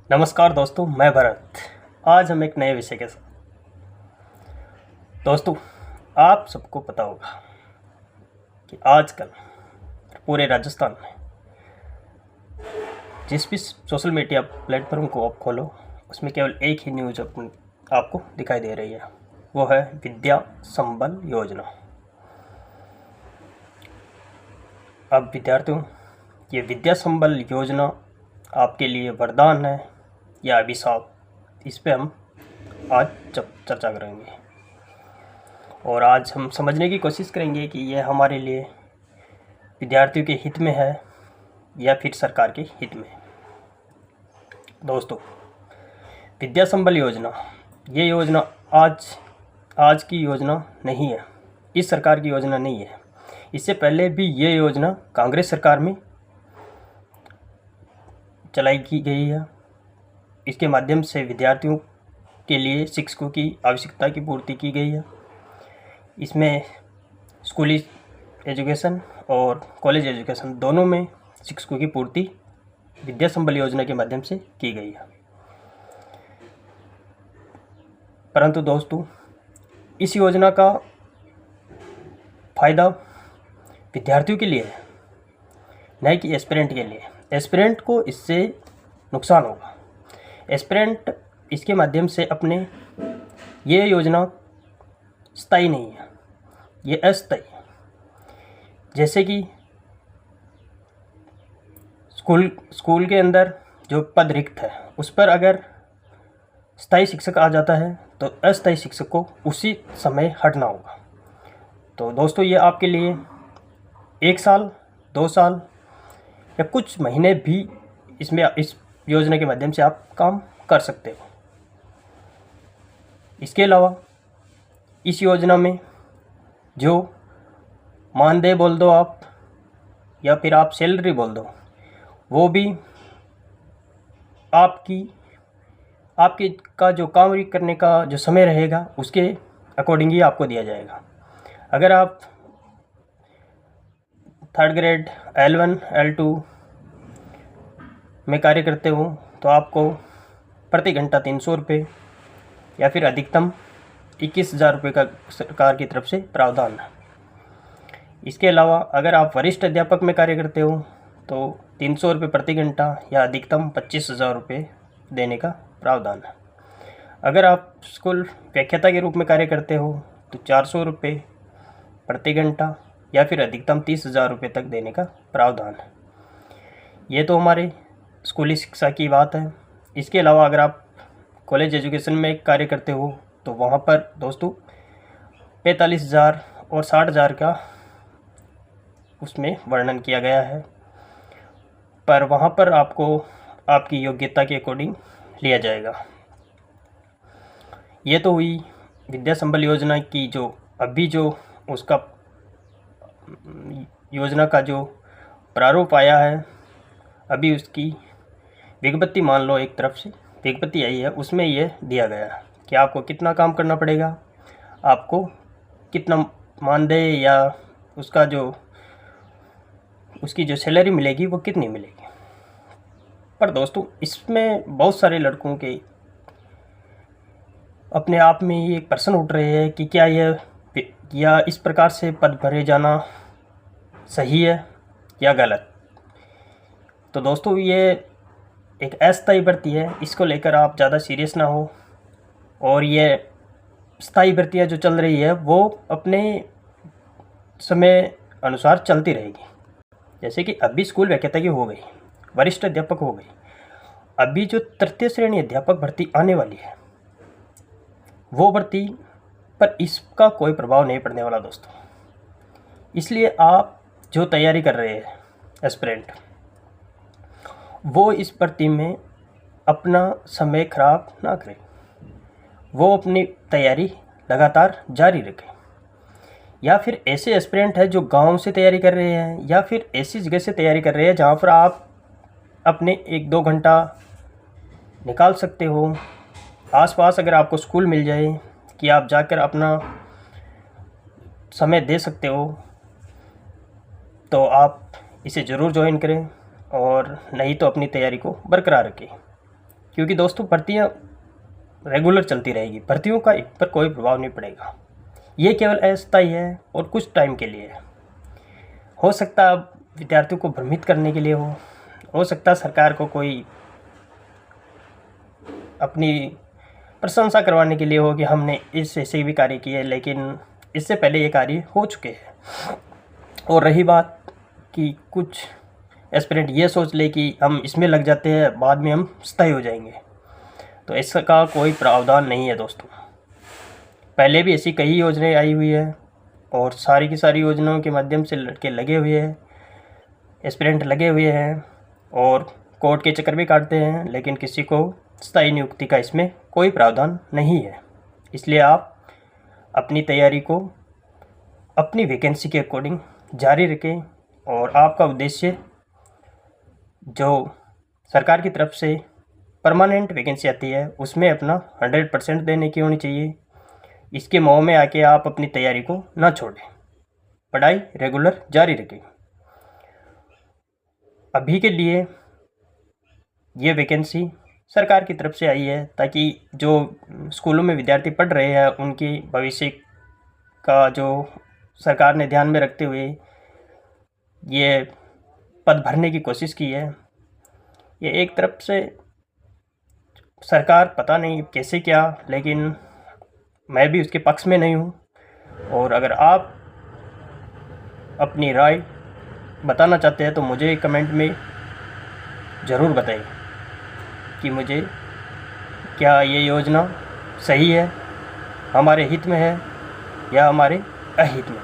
नमस्कार दोस्तों, मैं भरत। आज हम एक नए विषय के साथ। दोस्तों, आप सबको पता होगा कि आजकल पूरे राजस्थान में जिस भी सोशल मीडिया प्लेटफॉर्म को आप खोलो, उसमें केवल एक ही न्यूज़ आपको दिखाई दे रही है। वो है विद्या संबल योजना। अब विद्यार्थियों, ये विद्या संबल योजना आपके लिए वरदान है या अभिशाप, इस पे हम आज चर्चा करेंगे। और आज हम समझने की कोशिश करेंगे कि यह हमारे लिए विद्यार्थियों के हित में है या फिर सरकार के हित में। दोस्तों, विद्या संबल योजना, ये योजना आज की योजना नहीं है, इस सरकार की योजना नहीं है। इससे पहले भी ये योजना कांग्रेस सरकार में चलाई की गई है। इसके माध्यम से विद्यार्थियों के लिए शिक्षकों की आवश्यकता की पूर्ति की गई है। इसमें स्कूली एजुकेशन और कॉलेज एजुकेशन दोनों में शिक्षकों की पूर्ति विद्या संबल योजना के माध्यम से की गई है। परंतु दोस्तों, इस योजना का फ़ायदा विद्यार्थियों के लिए है, न कि एस्पिरेंट के लिए। एस्पिरेंट को इससे नुकसान होगा। एस्पिरेंट इसके माध्यम से ये योजना स्थायी नहीं है, ये अस्थायी है। जैसे कि स्कूल के अंदर जो पद रिक्त है, उस पर अगर स्थायी शिक्षक आ जाता है तो अस्थायी शिक्षक को उसी समय हटना होगा। तो दोस्तों, ये आपके लिए 1 साल, 2 साल या कुछ महीने भी इस योजना के माध्यम से आप काम कर सकते हो। इसके अलावा इस योजना में जो मानदेय बोल दो आप या फिर आप सैलरी बोल दो, वो भी आपके का जो काम करने का जो समय रहेगा उसके अकॉर्डिंग ही आपको दिया जाएगा। अगर आप 3rd ग्रेड L1 L2 में कार्य करते हो तो आपको प्रति घंटा 300 रुपये या फिर अधिकतम 21,000 रुपये का सरकार की तरफ से प्रावधान है। इसके अलावा अगर आप वरिष्ठ अध्यापक में कार्य करते हो तो 300 रुपये प्रति घंटा या अधिकतम 25,000 रुपये देने का प्रावधान है। अगर आप स्कूल व्याख्याता के रूप में कार्य करते हो तो 400 रुपये प्रति घंटा या फिर अधिकतम 30,000 रुपये तक देने का प्रावधान है। ये तो हमारे स्कूली शिक्षा की बात है। इसके अलावा अगर आप कॉलेज एजुकेशन में कार्य करते हो तो वहाँ पर दोस्तों 45,000 और 60,000 का उसमें वर्णन किया गया है, पर वहाँ पर आपको आपकी योग्यता के अकॉर्डिंग लिया जाएगा। ये तो हुई विद्या संबल योजना की जो उसका योजना का जो प्रारूप आया है, अभी उसकी विज्ञप्ति मान लो, एक तरफ से विज्ञप्ति आई है, उसमें ये दिया गया है कि आपको कितना काम करना पड़ेगा, आपको कितना मानदेय या उसकी जो सैलरी मिलेगी वो कितनी मिलेगी। पर दोस्तों, इसमें बहुत सारे लड़कों के अपने आप में ये एक प्रश्न उठ रहे हैं कि क्या या इस प्रकार से पद भरे जाना सही है या गलत। तो दोस्तों, ये एक अस्थायी भर्ती है, इसको लेकर आप ज़्यादा सीरियस ना हो। और ये स्थायी भर्तियाँ जो चल रही है वो अपने समय अनुसार चलती रहेगी। जैसे कि अभी स्कूल व्याख्याता की हो गई, वरिष्ठ अध्यापक हो गई, अभी जो तृतीय श्रेणी अध्यापक भर्ती आने वाली है, वो भर्ती पर इसका कोई प्रभाव नहीं पड़ने वाला दोस्तों। इसलिए आप जो तैयारी कर रहे हैं एस्पिरेंट, वो इस भर्ती में अपना समय खराब ना करें, वो अपनी तैयारी लगातार जारी रखें। या फिर ऐसे एस्पिरेंट है जो गांव से तैयारी कर रहे हैं या फिर ऐसी जगह से तैयारी कर रहे हैं जहां पर आप अपने 1-2 घंटा निकाल सकते हो। आसपास अगर आपको स्कूल मिल जाए कि आप जाकर अपना समय दे सकते हो, तो आप इसे ज़रूर ज्वाइन करें और नहीं तो अपनी तैयारी को बरकरार रखें। क्योंकि दोस्तों भर्तियाँ रेगुलर चलती रहेगी, भर्तियों का इन पर कोई प्रभाव नहीं पड़ेगा। ये केवल अस्थायी है और कुछ टाइम के लिए है। हो सकता है विद्यार्थियों को भ्रमित करने के लिए हो सकता है सरकार को कोई अपनी प्रशंसा करवाने के लिए हो कि हमने इस ऐसे भी कार्य किए, लेकिन इससे पहले ये कार्य हो चुके हैं। और रही बात कि कुछ एस्पिरेंट ये सोच ले कि हम इसमें लग जाते हैं, बाद में हम स्थायी हो जाएंगे, तो इसका कोई प्रावधान नहीं है दोस्तों। पहले भी ऐसी कई योजनाएं आई हुई है और सारी की सारी योजनाओं के माध्यम से लड़के लगे हुए हैं, एस्पिरेंट लगे हुए हैं और कोर्ट के चक्कर भी काटते हैं, लेकिन किसी को स्थायी नियुक्ति का इसमें कोई प्रावधान नहीं है। इसलिए आप अपनी तैयारी को अपनी वैकेंसी के अकॉर्डिंग जारी रखें और आपका उद्देश्य जो सरकार की तरफ से परमानेंट वैकेंसी आती है उसमें अपना 100% देने की होनी चाहिए। इसके मोह में आके आप अपनी तैयारी को ना छोड़ें, पढ़ाई रेगुलर जारी रखें। अभी के लिए ये वैकेंसी सरकार की तरफ से आई है ताकि जो स्कूलों में विद्यार्थी पढ़ रहे हैं उनकी भविष्य का जो सरकार ने ध्यान में रखते हुए ये पद भरने की कोशिश की है। ये एक तरफ से सरकार पता नहीं कैसे क्या, लेकिन मैं भी उसके पक्ष में नहीं हूँ। और अगर आप अपनी राय बताना चाहते हैं तो मुझे कमेंट में ज़रूर बताइए कि मुझे क्या ये योजना सही है, हमारे हित में है या हमारे अहित में।